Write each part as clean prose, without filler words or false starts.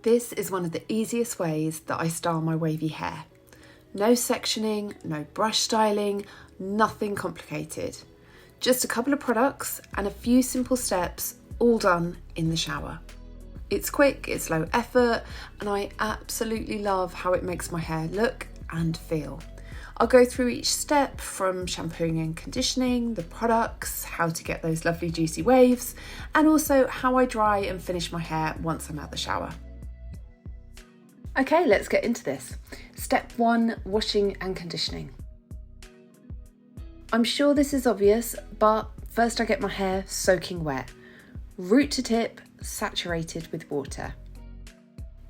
This is one of the easiest ways that I style my wavy hair. No sectioning, no brush styling, nothing complicated. Just a couple of products and a few simple steps, all done in the shower. It's quick, it's low effort, and I absolutely love how it makes my hair look and feel. I'll go through each step from shampooing and conditioning, the products, how to get those lovely juicy waves, and also how I dry and finish my hair once I'm out the shower. Okay, let's get into this. Step 1, washing and conditioning. I'm sure this is obvious, but first I get my hair soaking wet, root to tip, saturated with water.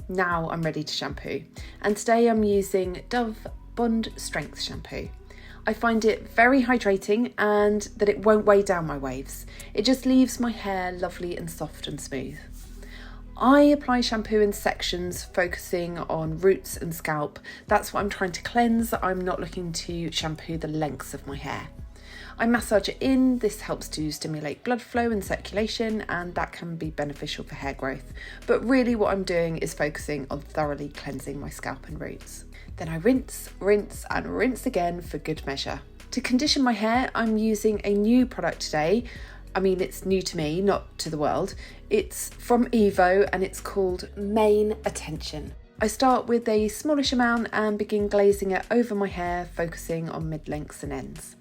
Now I'm ready to shampoo, and today I'm using Dove Bond Strength shampoo. I find it very hydrating and that it won't weigh down my waves. It just leaves my hair lovely and soft and smooth. I apply shampoo in sections, focusing on roots and scalp. That's what I'm trying to cleanse. I'm not looking to shampoo the lengths of my hair. I massage it in. This helps to stimulate blood flow and circulation, and that can be beneficial for hair growth. But really what I'm doing is focusing on thoroughly cleansing my scalp and roots. Then I rinse and rinse again for good measure. To condition my hair, I'm using a new product today. I mean, it's new to me, not to the world. It's from Evo and it's called Main Attention. I start with a smallish amount and begin glazing it over my hair, focusing on mid-lengths and ends.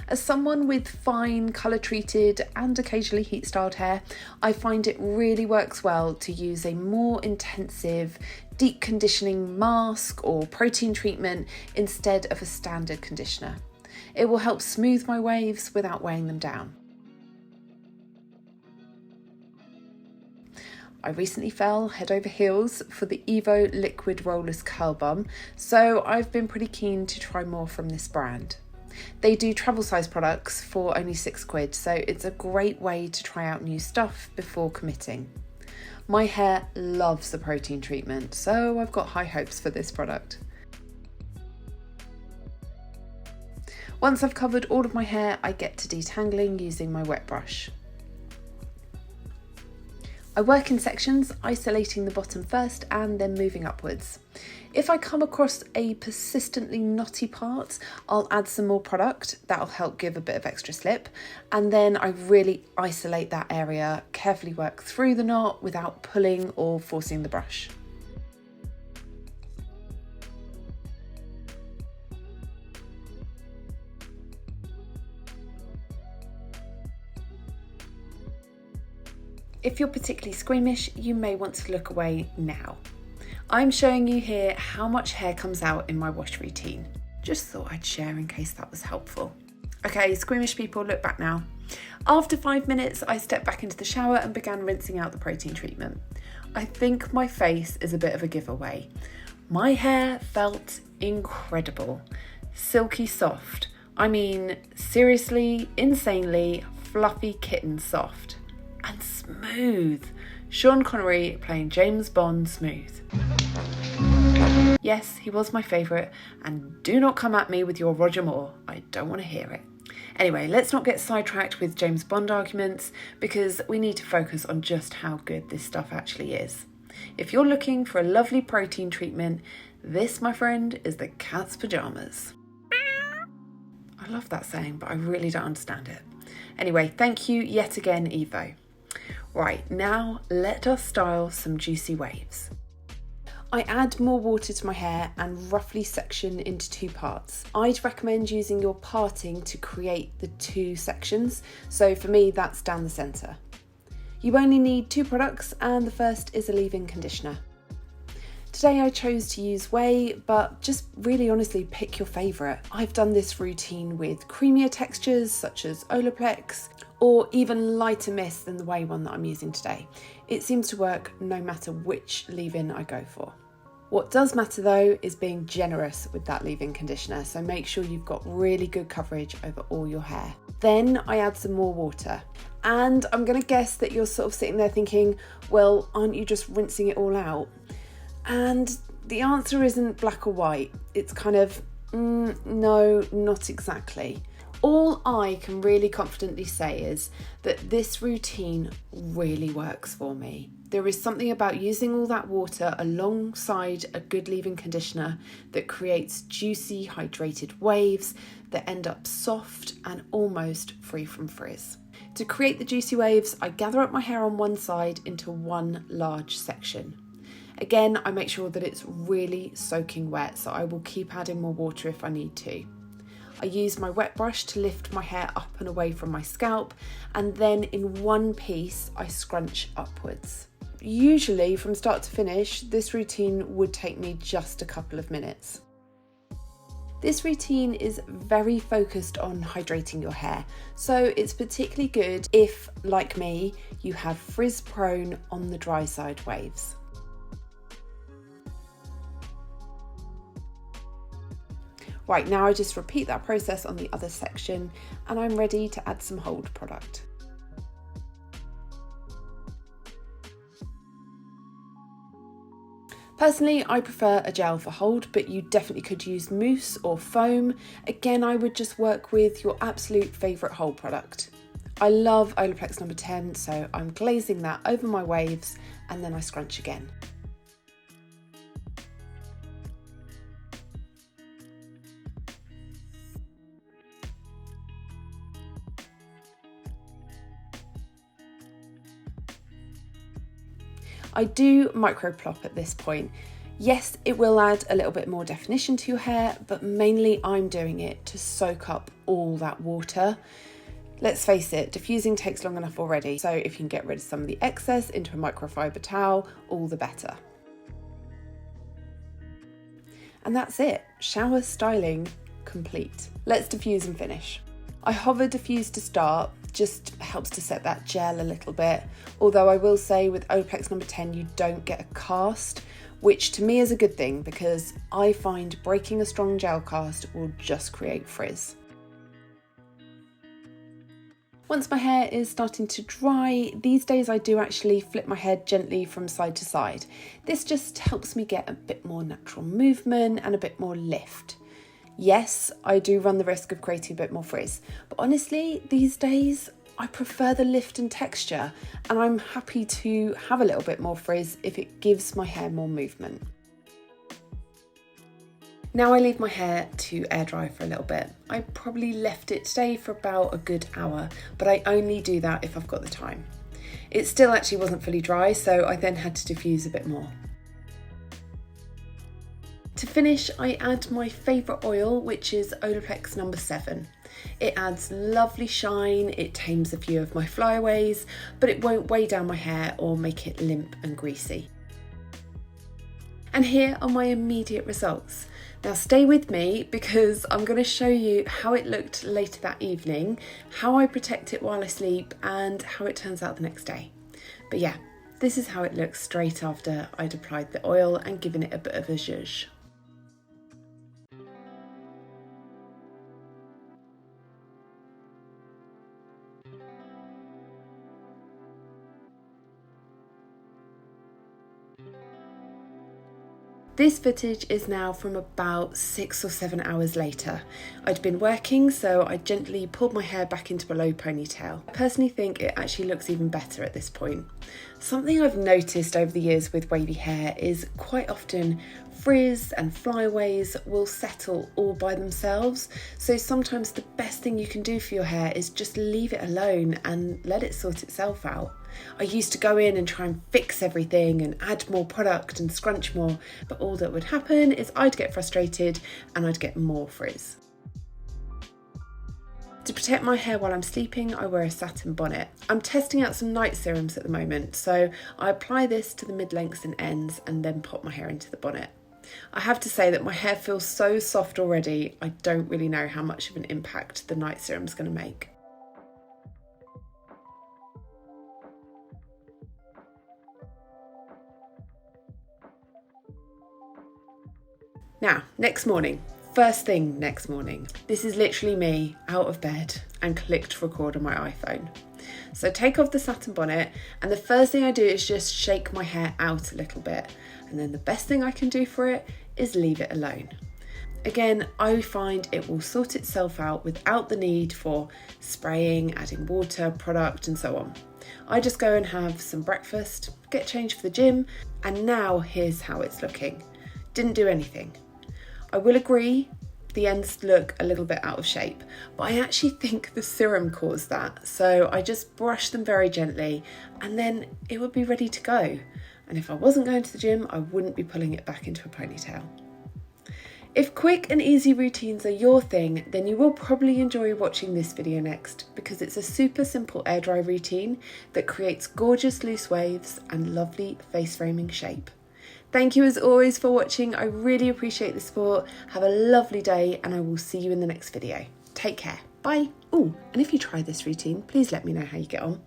As someone with fine, colour-treated and occasionally heat-styled hair, I find it really works well to use a more intensive, deep conditioning mask or protein treatment instead of a standard conditioner. It will help smooth my waves without weighing them down. I recently fell head over heels for the Evo Liquid Rollers Curl Balm, so I've been pretty keen to try more from this brand. They do travel size products for only £6, so it's a great way to try out new stuff before committing. My hair loves the protein treatment, so I've got high hopes for this product. Once I've covered all of my hair, I get to detangling using my wet brush. I work in sections, isolating the bottom first and then moving upwards. If I come across a persistently knotty part, I'll add some more product. That'll help give a bit of extra slip. And then I really isolate that area, carefully work through the knot without pulling or forcing the brush. If you're particularly squeamish, you may want to look away now. I'm showing you here how much hair comes out in my wash routine. Just thought I'd share in case that was helpful. Okay, squeamish people, look back now. After 5 minutes, I stepped back into the shower and began rinsing out the protein treatment. I think my face is a bit of a giveaway. My hair felt incredible, silky soft. I mean, seriously, insanely fluffy kitten soft. And smooth. Sean Connery playing James Bond smooth. Yes, he was my favourite, and do not come at me with your Roger Moore. I don't want to hear it. Anyway, let's not get sidetracked with James Bond arguments because we need to focus on just how good this stuff actually is. If you're looking for a lovely protein treatment, this, my friend, is the cat's pyjamas. I love that saying, but I really don't understand it. Anyway, thank you yet again, Evo. Right, now let us style some juicy waves. I add more water to my hair and roughly section into 2 parts. I'd recommend using your parting to create the 2 sections, so for me that's down the centre. You only need 2 products and the first is a leave-in conditioner. Today I chose to use whey, but just really honestly pick your favourite. I've done this routine with creamier textures such as Olaplex, or even lighter mist than the whey one that I'm using today. It seems to work no matter which leave-in I go for. What does matter though is being generous with that leave-in conditioner, so make sure you've got really good coverage over all your hair. Then I add some more water. And I'm gonna guess that you're sort of sitting there thinking, well, aren't you just rinsing it all out? And the answer isn't black or white. It's kind of, no, not exactly. All I can really confidently say is that this routine really works for me. There is something about using all that water alongside a good leave-in conditioner that creates juicy, hydrated waves that end up soft and almost free from frizz. To create the juicy waves, I gather up my hair on one side into one large section. Again, I make sure that it's really soaking wet, so I will keep adding more water if I need to. I use my wet brush to lift my hair up and away from my scalp, and then in one piece, I scrunch upwards. Usually, from start to finish, this routine would take me just a couple of minutes. This routine is very focused on hydrating your hair, so it's particularly good if, like me, you have frizz-prone on the dry side waves. Right, now I just repeat that process on the other section and I'm ready to add some hold product. Personally, I prefer a gel for hold, but you definitely could use mousse or foam. Again, I would just work with your absolute favourite hold product. I love Olaplex number 10, so I'm glazing that over my waves and then I scrunch again. I do micro plop at this point. Yes, it will add a little bit more definition to your hair, but mainly I'm doing it to soak up all that water. Let's face it, diffusing takes long enough already, so if you can get rid of some of the excess into a microfiber towel, all the better. And that's it, shower styling complete. Let's diffuse and finish. I hover diffuse to start, just helps to set that gel a little bit. Although I will say with Olaplex number 10, you don't get a cast, which to me is a good thing because I find breaking a strong gel cast will just create frizz. Once my hair is starting to dry, these days I do actually flip my hair gently from side to side. This just helps me get a bit more natural movement and a bit more lift. Yes, I do run the risk of creating a bit more frizz, but honestly, these days, I prefer the lift and texture, and I'm happy to have a little bit more frizz if it gives my hair more movement. Now I leave my hair to air dry for a little bit. I probably left it today for about a good hour, but I only do that if I've got the time. It still actually wasn't fully dry, so I then had to diffuse a bit more. To finish, I add my favourite oil, which is Olaplex number 7. It adds lovely shine, it tames a few of my flyaways, but it won't weigh down my hair or make it limp and greasy. And here are my immediate results. Now stay with me because I'm going to show you how it looked later that evening, how I protect it while I sleep, and how it turns out the next day. But yeah, this is how it looks straight after I'd applied the oil and given it a bit of a zhuzh. This footage is now from about 6 or 7 hours later. I'd been working, so I gently pulled my hair back into a low ponytail. I personally think it actually looks even better at this point. Something I've noticed over the years with wavy hair is quite often frizz and flyaways will settle all by themselves. So sometimes the best thing you can do for your hair is just leave it alone and let it sort itself out. I used to go in and try and fix everything and add more product and scrunch more, but all that would happen is I'd get frustrated and I'd get more frizz. To protect my hair while I'm sleeping, I wear a satin bonnet. I'm testing out some night serums at the moment, so I apply this to the mid-lengths and ends and then pop my hair into the bonnet. I have to say that my hair feels so soft already, I don't really know how much of an impact the night serum's going to make. Now, next morning. First thing next morning. This is literally me out of bed and clicked record on my iPhone. So take off the satin bonnet and the first thing I do is just shake my hair out a little bit. And then the best thing I can do for it is leave it alone. Again, I find it will sort itself out without the need for spraying, adding water, product and so on. I just go and have some breakfast, get changed for the gym, and now here's how it's looking. Didn't do anything. I will agree, the ends look a little bit out of shape, but I actually think the serum caused that. So I just brush them very gently and then it would be ready to go. And if I wasn't going to the gym, I wouldn't be pulling it back into a ponytail. If quick and easy routines are your thing, then you will probably enjoy watching this video next, because it's a super simple air dry routine that creates gorgeous loose waves and lovely face framing shape. Thank you as always for watching. I really appreciate the support. Have a lovely day and I will see you in the next video. Take care. Bye. Oh, and if you try this routine, please let me know how you get on.